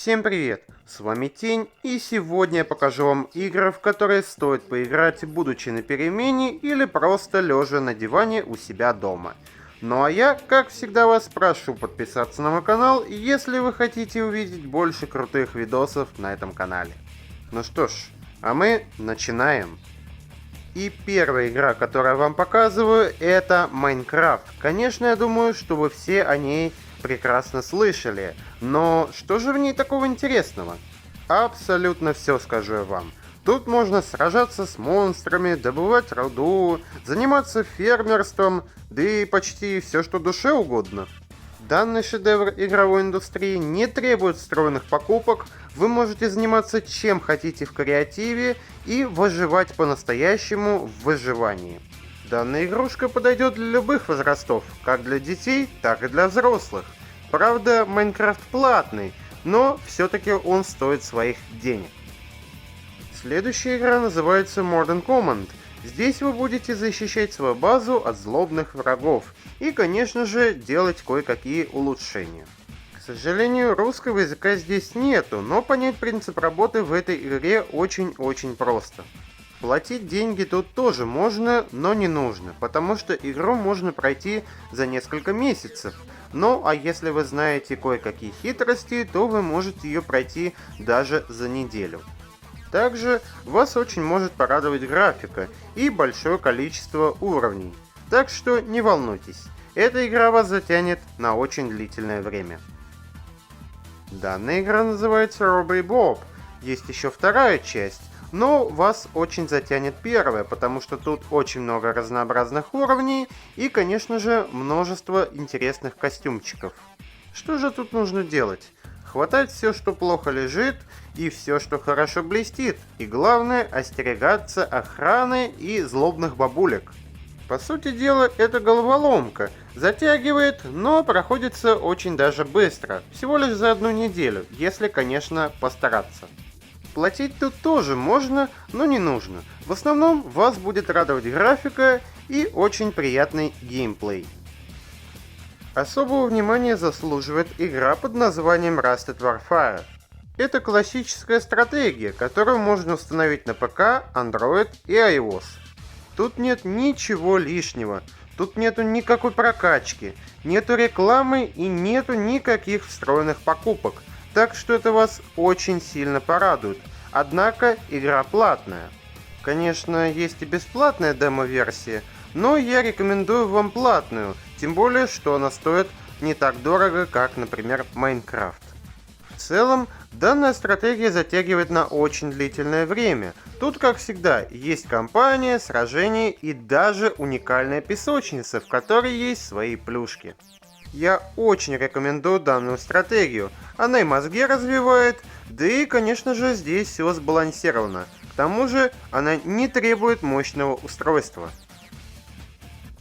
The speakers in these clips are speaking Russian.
Всем привет! С вами Тень, и сегодня я покажу вам игры, в которые стоит поиграть, будучи на перемене или просто лежа на диване у себя дома. Ну а я, как всегда, вас прошу подписаться на мой канал, если вы хотите увидеть больше крутых видосов на этом канале. Ну что ж, а мы начинаем. И первая игра, которую я вам показываю, это Майнкрафт. Конечно, я думаю, что вы все о ней прекрасно слышали, но что же в ней такого интересного? Абсолютно все скажу я вам. Тут можно сражаться с монстрами, добывать руду, заниматься фермерством, да и почти все, что душе угодно. Данный шедевр игровой индустрии не требует встроенных покупок, вы можете заниматься чем хотите в креативе и выживать по-настоящему в выживании. Данная игрушка подойдет для любых возрастов, как для детей, так и для взрослых. Правда, Майнкрафт платный, но все-таки он стоит своих денег. Следующая игра называется Modern Command. Здесь вы будете защищать свою базу от злобных врагов и, конечно же, делать кое-какие улучшения. К сожалению, русского языка здесь нету, но понять принцип работы в этой игре очень-очень просто. Платить деньги тут тоже можно, но не нужно, потому что игру можно пройти за несколько месяцев. Ну а если вы знаете кое-какие хитрости, то вы можете ее пройти даже за неделю. Также вас очень может порадовать графика и большое количество уровней. Так что не волнуйтесь, эта игра вас затянет на очень длительное время. Данная игра называется Robbery Bob. Есть еще вторая часть, но вас очень затянет первая, потому что тут очень много разнообразных уровней и, конечно же, множество интересных костюмчиков. Что же тут нужно делать? Хватать все, что плохо лежит, и все, что хорошо блестит, и главное, остерегаться охраны и злобных бабулек. По сути дела, это головоломка. Затягивает, но проходится очень даже быстро. Всего лишь за одну неделю, если, конечно, постараться. Платить тут тоже можно, но не нужно. В основном вас будет радовать графика и очень приятный геймплей. Особого внимания заслуживает игра под названием Rusted Warfare. Это классическая стратегия, которую можно установить на ПК, Android и iOS. Тут нет ничего лишнего, тут нету никакой прокачки, нету рекламы и нету никаких встроенных покупок, так что это вас очень сильно порадует. Однако игра платная. Конечно, есть и бесплатная демо-версия, но я рекомендую вам платную, тем более, что она стоит не так дорого, как, например, Майнкрафт. В целом, данная стратегия затягивает на очень длительное время. Тут, как всегда, есть кампания, сражения и даже уникальная песочница, в которой есть свои плюшки. Я очень рекомендую данную стратегию. Она и мозги развивает, да и, конечно же, здесь все сбалансировано. К тому же, она не требует мощного устройства.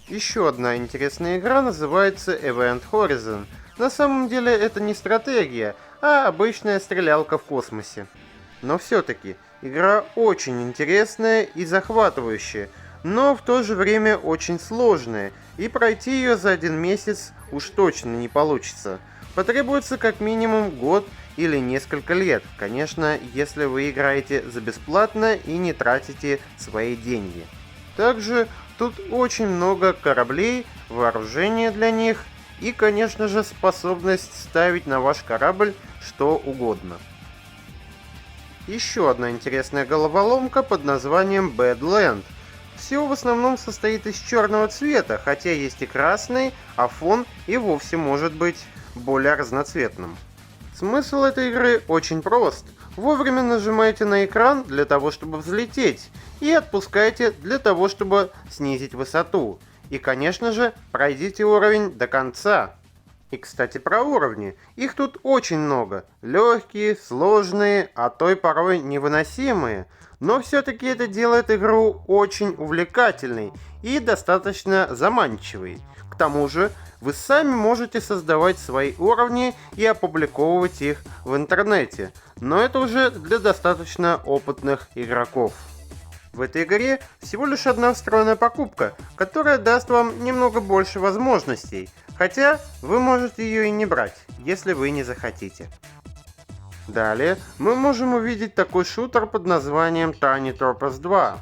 Еще одна интересная игра называется Event Horizon. На самом деле это не стратегия, а обычная стрелялка в космосе. Но все-таки, игра очень интересная и захватывающая, но в то же время очень сложная, и пройти ее за один месяц уж точно не получится. Потребуется как минимум год или несколько лет, конечно, если вы играете за бесплатно и не тратите свои деньги. Также тут очень много кораблей, вооружения для них и, конечно же, способность ставить на ваш корабль что угодно. Еще одна интересная головоломка под названием Badland. Все в основном состоит из черного цвета, хотя есть и красный, а фон и вовсе может быть более разноцветным. Смысл этой игры очень прост. Вовремя нажимаете на экран для того, чтобы взлететь, и отпускаете для того, чтобы снизить высоту. И, конечно же, пройдите уровень до конца. И, кстати, про уровни. Их тут очень много. Легкие, сложные, а то и порой невыносимые. Но все-таки это делает игру очень увлекательной и достаточно заманчивой. К тому же, вы сами можете создавать свои уровни и опубликовывать их в интернете. Но это уже для достаточно опытных игроков. В этой игре всего лишь одна встроенная покупка, которая даст вам немного больше возможностей, хотя вы можете ее и не брать, если вы не захотите. Далее мы можем увидеть такой шутер под названием Tiny Topaz 2.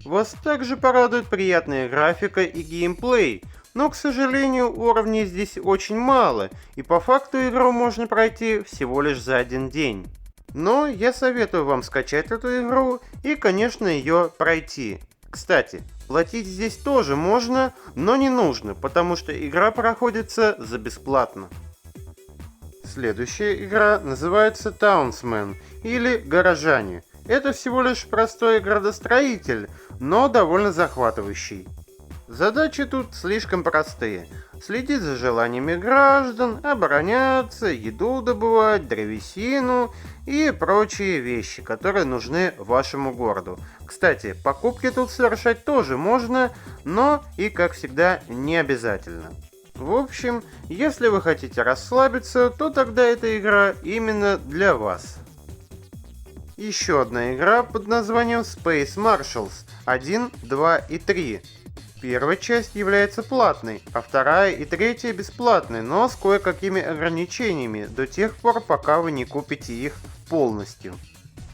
Вас также порадует приятная графика и геймплей, но, к сожалению, уровней здесь очень мало, и по факту игру можно пройти всего лишь за один день. Но я советую вам скачать эту игру и, конечно, ее пройти. Кстати, платить здесь тоже можно, но не нужно, потому что игра проходится за бесплатно. Следующая игра называется Townsmen или Горожане. Это всего лишь простой градостроитель, но довольно захватывающий. Задачи тут слишком простые. Следить за желаниями граждан, обороняться, еду добывать, древесину и прочие вещи, которые нужны вашему городу. Кстати, покупки тут совершать тоже можно, но и, как всегда, не обязательно. В общем, если вы хотите расслабиться, то тогда эта игра именно для вас. Еще одна игра под названием Space Marshals 1, 2 и 3. Первая часть является платной, а вторая и третья бесплатной, но с кое-какими ограничениями до тех пор, пока вы не купите их полностью.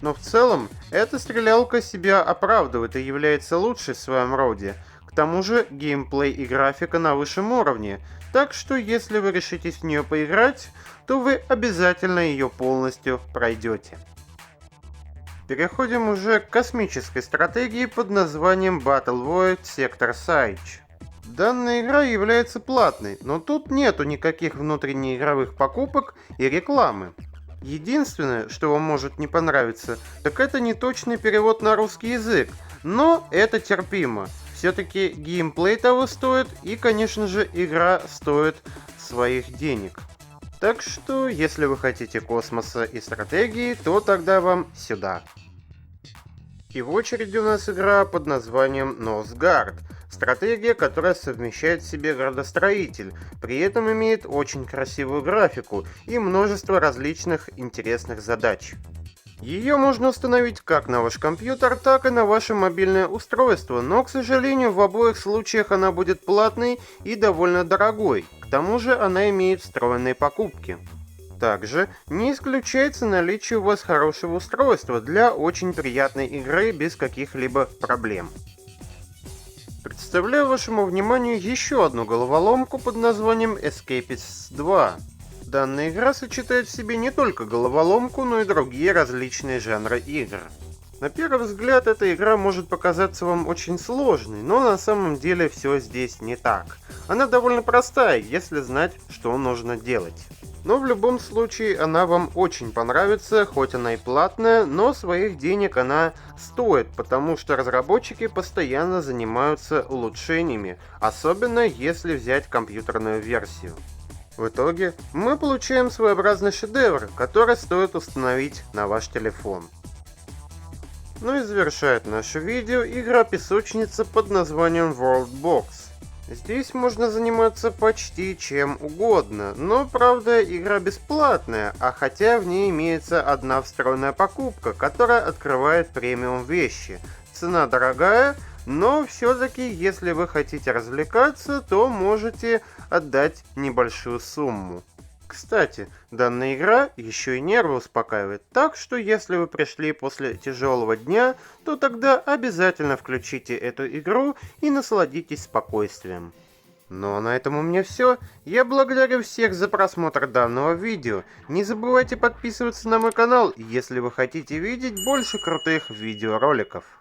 Но в целом, эта стрелялка себя оправдывает и является лучшей в своем роде. К тому же, геймплей и графика на высшем уровне, так что если вы решитесь в нее поиграть, то вы обязательно ее полностью пройдете. Переходим уже к космической стратегии под названием Battle Void Sector Siege. Данная игра является платной, но тут нету никаких внутреннеигровых покупок и рекламы. Единственное, что вам может не понравиться, так это неточный перевод на русский язык, но это терпимо. Все-таки геймплей того стоит, и, конечно же, игра стоит своих денег. Так что, если вы хотите космоса и стратегии, то тогда вам сюда. И в очереди у нас игра под названием Northgard. Стратегия, которая совмещает в себе градостроитель, при этом имеет очень красивую графику и множество различных интересных задач. Ее можно установить как на ваш компьютер, так и на ваше мобильное устройство, но, к сожалению, в обоих случаях она будет платной и довольно дорогой. К тому же она имеет встроенные покупки. Также не исключается наличие у вас хорошего устройства для очень приятной игры без каких-либо проблем. Представляю вашему вниманию еще одну головоломку под названием Escapists 2. Данная игра сочетает в себе не только головоломку, но и другие различные жанры игр. На первый взгляд эта игра может показаться вам очень сложной, но на самом деле все здесь не так. Она довольно простая, если знать, что нужно делать. Но в любом случае она вам очень понравится, хоть она и платная, но своих денег она стоит, потому что разработчики постоянно занимаются улучшениями, особенно если взять компьютерную версию. В итоге мы получаем своеобразный шедевр, который стоит установить на ваш телефон. Ну и завершает наше видео игра-песочница под названием World Box. Здесь можно заниматься почти чем угодно, но правда игра бесплатная, а хотя в ней имеется одна встроенная покупка, которая открывает премиум вещи. Цена дорогая, но все-таки если вы хотите развлекаться, то можете отдать небольшую сумму. Кстати, данная игра еще и нервы успокаивает, так что если вы пришли после тяжелого дня, то тогда обязательно включите эту игру и насладитесь спокойствием. Ну а на этом у меня все. Я благодарю всех за просмотр данного видео. Не забывайте подписываться на мой канал, если вы хотите видеть больше крутых видеороликов.